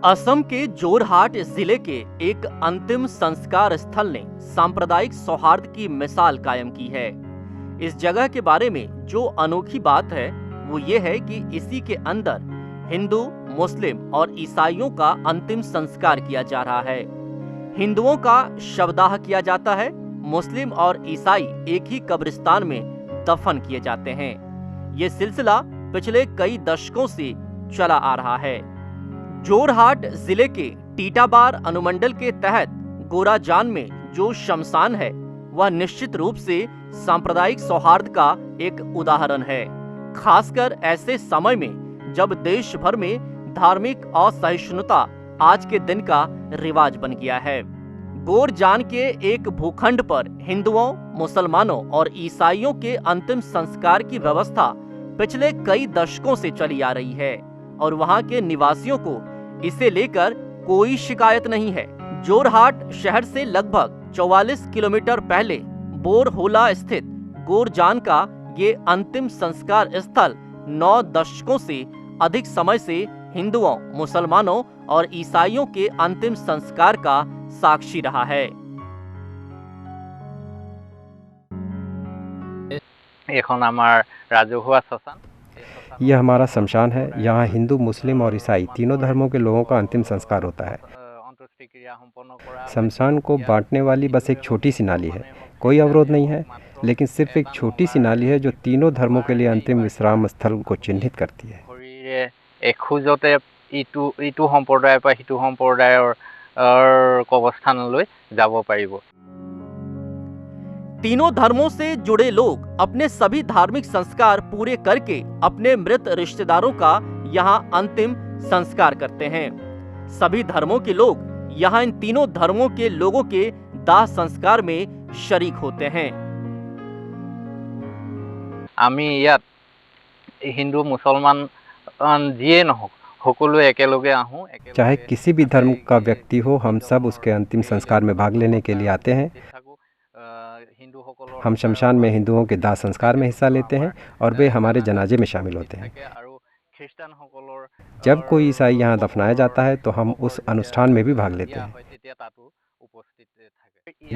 असम के जोरहाट जिले के एक अंतिम संस्कार स्थल ने सांप्रदायिक सौहार्द की मिसाल कायम की है। इस जगह के बारे में जो अनोखी बात है वो ये है कि इसी के अंदर हिंदू, मुस्लिम और ईसाइयों का अंतिम संस्कार किया जा रहा है। हिंदुओं का शवदाह किया जाता है, मुस्लिम और ईसाई एक ही कब्रिस्तान में दफन किए जाते हैं। ये सिलसिला पिछले कई दशकों से चला आ रहा है। जोरहाट जिले के टीटाबार अनुमंडल के तहत गोराजान में जो शमशान है वह निश्चित रूप से सांप्रदायिक सौहार्द का एक उदाहरण है, खासकर ऐसे समय में जब देश भर में धार्मिक असहिष्णुता आज के दिन का रिवाज बन गया है। गोरजान के एक भूखंड पर हिंदुओं, मुसलमानों और ईसाइयों के अंतिम संस्कार की व्यवस्था पिछले कई दशकों से चली आ रही है और वहां के निवासियों को इसे लेकर कोई शिकायत नहीं है। जोरहाट शहर से लगभग 44 किलोमीटर पहले बोरहोला स्थित गोरजान का ये अंतिम संस्कार स्थल 9 दशकों से अधिक समय से हिंदुओं, मुसलमानों और ईसाइयों के अंतिम संस्कार का साक्षी रहा है। यह हमारा शमशान है। यहाँ हिंदू, मुस्लिम और ईसाई तीनों धर्मों के लोगों का अंतिम संस्कार होता है। शमशान को बांटने वाली बस एक छोटी सी नाली है, कोई अवरोध नहीं है, लेकिन सिर्फ एक छोटी सी नाली है जो तीनों धर्मों के लिए अंतिम विश्राम स्थल को चिन्हित करती है। तीनों धर्मों से जुड़े लोग अपने सभी धार्मिक संस्कार पूरे करके अपने मृत रिश्तेदारों का यहाँ अंतिम संस्कार करते हैं। सभी धर्मों के लोग यहाँ इन तीनों धर्मों के लोगों के दाह संस्कार में शरीक होते हैं। आमी यात हिंदू, मुसलमान जिए न हो, সকলোৱে একেলগে आहूं। चाहे किसी भी धर्म का व्यक्ति हो, हम सब उसके अंतिम संस्कार में भाग लेने के लिए आते हैं। हम शमशान में हिंदुओं के दाह संस्कार में हिस्सा लेते हैं और वे हमारे जनाजे में शामिल होते हैं। जब कोई ईसाई यहाँ दफनाया जाता है तो हम उस अनुष्ठान में भी भाग लेते हैं।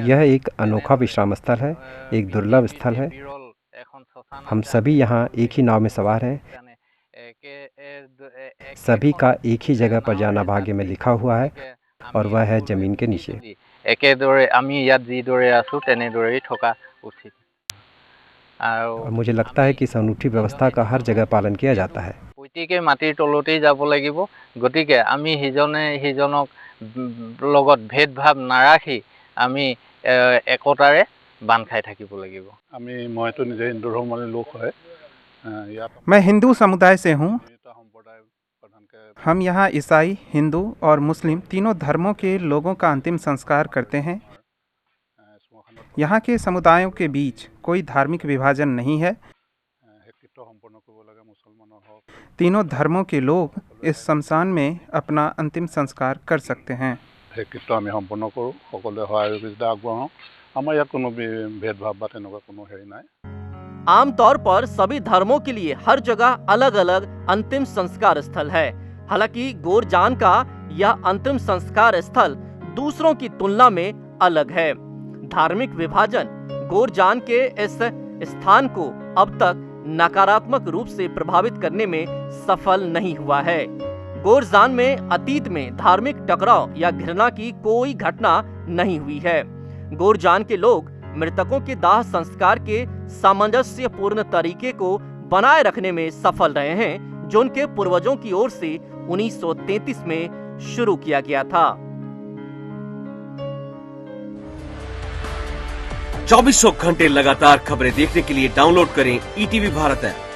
यह एक अनोखा विश्राम स्थल है, एक दुर्लभ स्थल है। हम सभी यहाँ एक ही नाव में सवार हैं। सभी का एक ही जगह पर जाना भाग्य में लिखा हुआ है और वह है जमीन के नीचे। और मुझे लगता है कि इस अनूठी व्यवस्था का हर जगह पालन किया जाता है। প্ৰত্যেকে মাটিৰ তলতেই যাব লাগিব, গতিকে আমি সিজনে সিজনক লগত ভেদভাৱ নাৰাখি আমি একতাৰে বান্ধ খাই থাকিব লাগিব। মইতো নিজে হিন্দু ধৰ্মৰ লোক হয়। मैं हिंदू समुदाय से हूँ। हम यहाँ ईसाई, हिंदू और मुस्लिम तीनों धर्मों के लोगों का अंतिम संस्कार करते हैं। यहाँ के समुदायों के बीच कोई धार्मिक विभाजन नहीं है। तीनों धर्मों के लोग इस शमशान में अपना अंतिम संस्कार कर सकते हैं। आमतौर पर सभी धर्मों के लिए हर जगह अलग अलग अंतिम संस्कार स्थल है। हालांकि गोरजान का यह अंतिम संस्कार स्थल दूसरों की तुलना में अलग है। धार्मिक विभाजन गोरजान के इस स्थान को अब तक नकारात्मक रूप से प्रभावित करने में सफल नहीं हुआ है। गोरजान में अतीत में धार्मिक टकराव या घृणा की कोई घटना नहीं हुई है। गोरजान के लोग मृतकों के दाह संस्कार के सामंजस्यपूर्ण तरीके को बनाए रखने में सफल रहे हैं, जो उनके पूर्वजों की ओर से 1933 में शुरू किया गया था। 24 घंटे लगातार खबरें देखने के लिए डाउनलोड करें ईटीवी भारत ऐप।